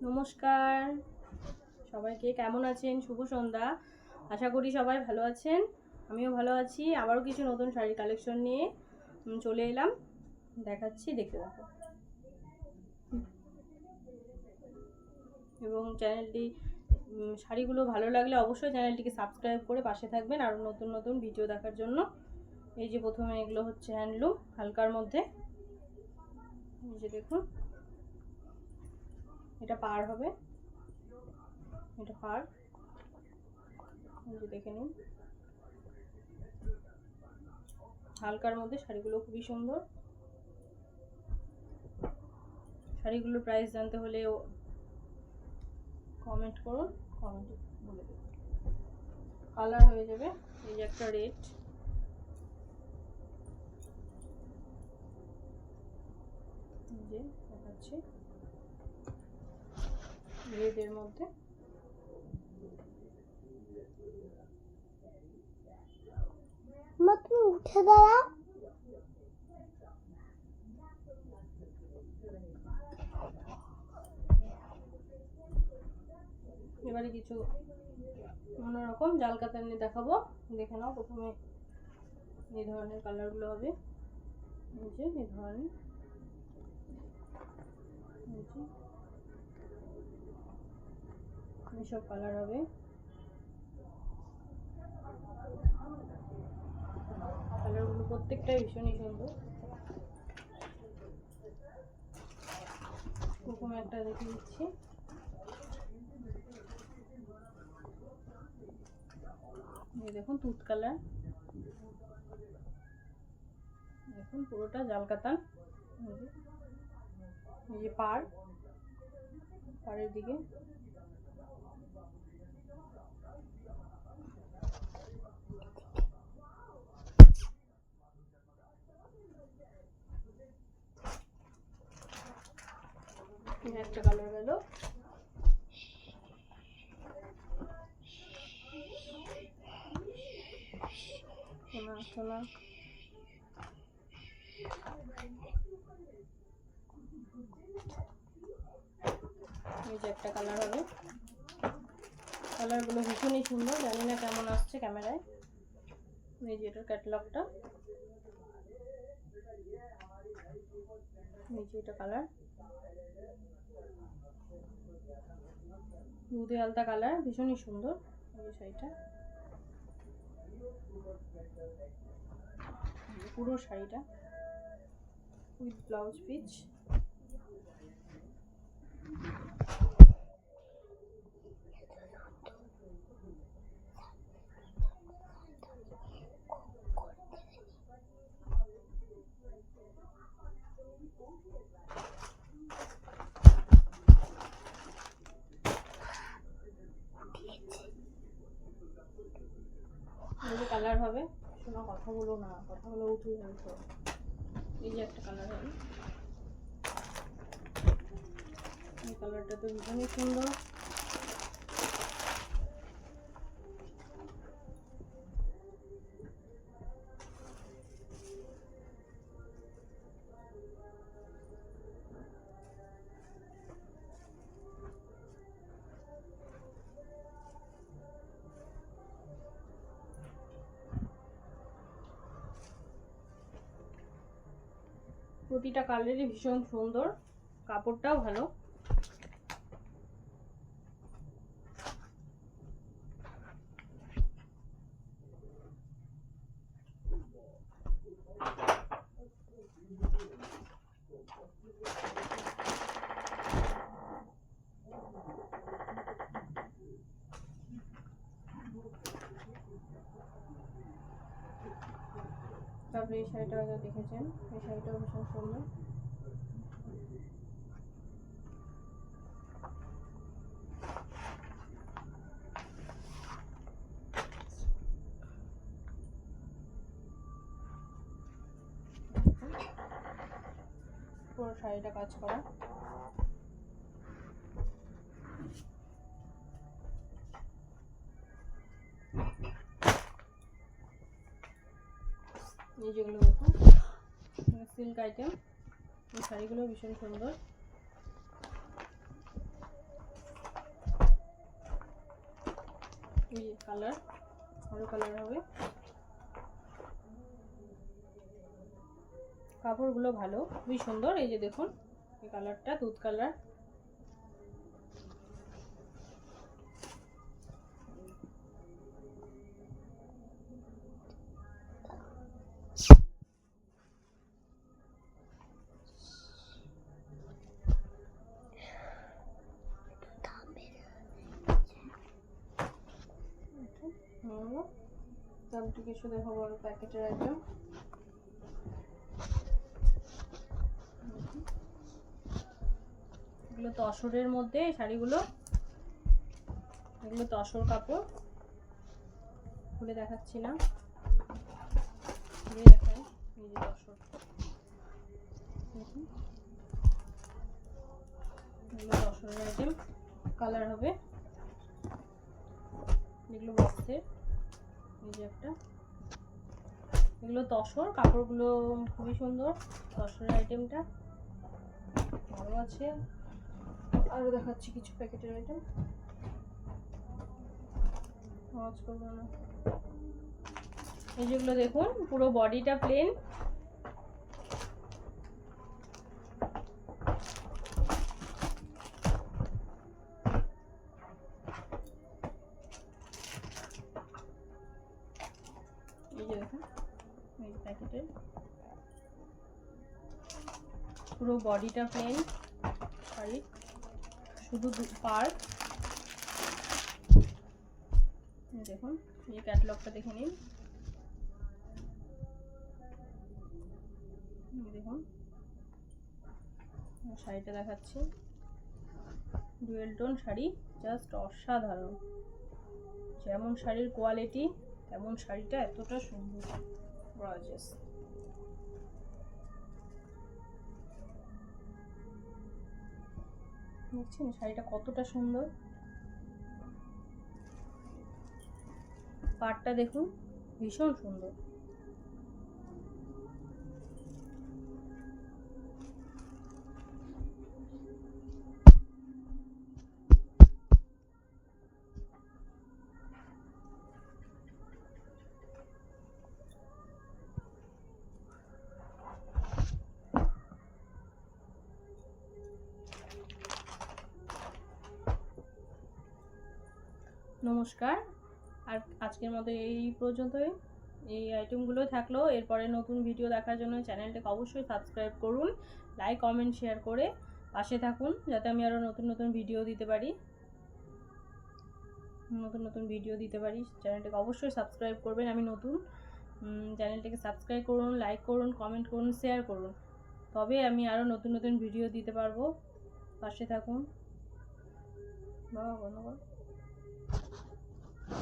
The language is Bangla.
নমস্কার সবাইকে, কেমন আছেন? শুভ সন্ধ্যা। আশা করি সবাই ভালো আছেন, আমিও ভালো আছি। আবারও কিছু নতুন শাড়ির কালেকশন নিয়ে চলে এলাম, দেখাচ্ছি, দেখতে থাকো। এবং চ্যানেলটি শাড়িগুলো ভালো লাগলে অবশ্যই চ্যানেলটিকে সাবস্ক্রাইব করে পাশে থাকবেন আরও নতুন নতুন ভিডিও দেখার জন্য। এই যে প্রথমে এগুলো হচ্ছে হ্যান্ডলুম হালকার মধ্যে, এই যে দেখুন, এটা পার হবে, এটা পার, এই যে দেখে নিন। হালকার মধ্যে শাড়িগুলো খুবই সুন্দর। শাড়িগুলোর প্রাইস জানতে হলে কমেন্ট করুন, কমেন্টে বলে দেবো। কালার হয়ে যাবে, এই যে একটা রেড, এই যে দেখাচ্ছি রেডের মধ্যে, উঠে দাঁড়া। এবারে কিছু অন্যরকম জাল কাতার নিয়ে দেখাবো, দেখে নাও। প্রথমে এই ধরনের কালারগুলো হবে, এই যে এই ধরনের, এইসব কালার হবে। কালারগুলো প্রত্যেকটাই ভীষণই সুন্দর। প্রথমে একটা দেখে দিচ্ছি, এই দেখুন তুত কালার, দেখুন পুরোটা জাল কাতান। এই যে পাড়ের দিকে একটা কালার গেল, সোনা সোনা, এই যে একটা কালার হবে। কালারগুলো ভীষণই সুন্দর, জানি না কেমন আসছে ক্যামেরায়। এই যে এটার ক্যাটালগটা, এই যে এটা কালার, দুধে আলতা কালার, ভীষণই সুন্দর। এই যে শাড়িটা, পুরো শাড়িটা উইথ ব্লাউজ পিস। এই যে কালার হবে, শোনো কথাগুলো না, কথাগুলো উঠে যাবে তো। এই যে একটা কালার হবে, এই কালারটা তো ভীষণই সুন্দর। প্রতিটা কালারই ভীষণ সুন্দর, কাপড়টাও ভালো। তারপরে এই শাড়িটা হয়তো দেখেছেন, এই শাড়িটাও ভীষণ সুন্দর। পুরো শাড়িটা কাজ করা, এই যেগুলো দেখুন সিল্ক আইটেম, এই শাড়িগুলো ভীষণ সুন্দর। এই কালার, আরো কালার হবে। কাপড়গুলো ভালো, খুবই সুন্দর। এই যে দেখুন এই কালারটা দুধ কালার। দামটি কিছু দেখাবো আর প্যাকেটের আইটেম। এগুলো তসরের মধ্যে শাড়িগুলো, এগুলো তসর কাপড়, খুলে দেখাচ্ছি না, দেখাই। এই যে তসর, এগুলো তসরের আইটেম, কালার হবে। এগুলো বক্সের, এই যে একটা, এগুলো তসর, কাপড়গুলো খুবই সুন্দর। তসরের আইটেমটা আরো আছে, আরো দেখাচ্ছি কিছু প্যাকেটের আইটেম। আওয়াজ করবো না। এই যেগুলো দেখুন পুরো বডিটা প্লেন, এই যে দেখুন এই প্যাকেটের পুরো বডিটা প্লেন শাড়ি, শুধু পার। দেখুন এই ক্যাটালগটা দেখে নিন। দেখুন শাড়িটা দেখাচ্ছি, ডুয়েল টোন শাড়ি, জাস্ট অসাধারণ। যেমন শাড়ির কোয়ালিটি তেমন শাড়িটা এতটা সুন্দর, গর্জিয়াস। দেখছেন শাড়িটা কতটা সুন্দর, পাড়টা দেখুন ভীষণ সুন্দর। নমস্কার, আর আজকের মতো এই পর্যন্তই। এই আইটেমগুলো থাকলো। এরপরে নতুন ভিডিও দেখার জন্য চ্যানেলটাকে অবশ্যই সাবস্ক্রাইব করুন, লাইক কমেন্ট শেয়ার করে পাশে থাকুন, যাতে আমি আরও নতুন নতুন ভিডিও দিতে পারি। চ্যানেলটাকে অবশ্যই সাবস্ক্রাইব করবেন। আমি নতুন, চ্যানেলটাকে সাবস্ক্রাইব করুন, লাইক করুন, কমেন্ট করুন, শেয়ার করুন, তবে আমি আরও নতুন নতুন ভিডিও দিতে পারবো। পাশে থাকুন। বাবা বন্ধ করো।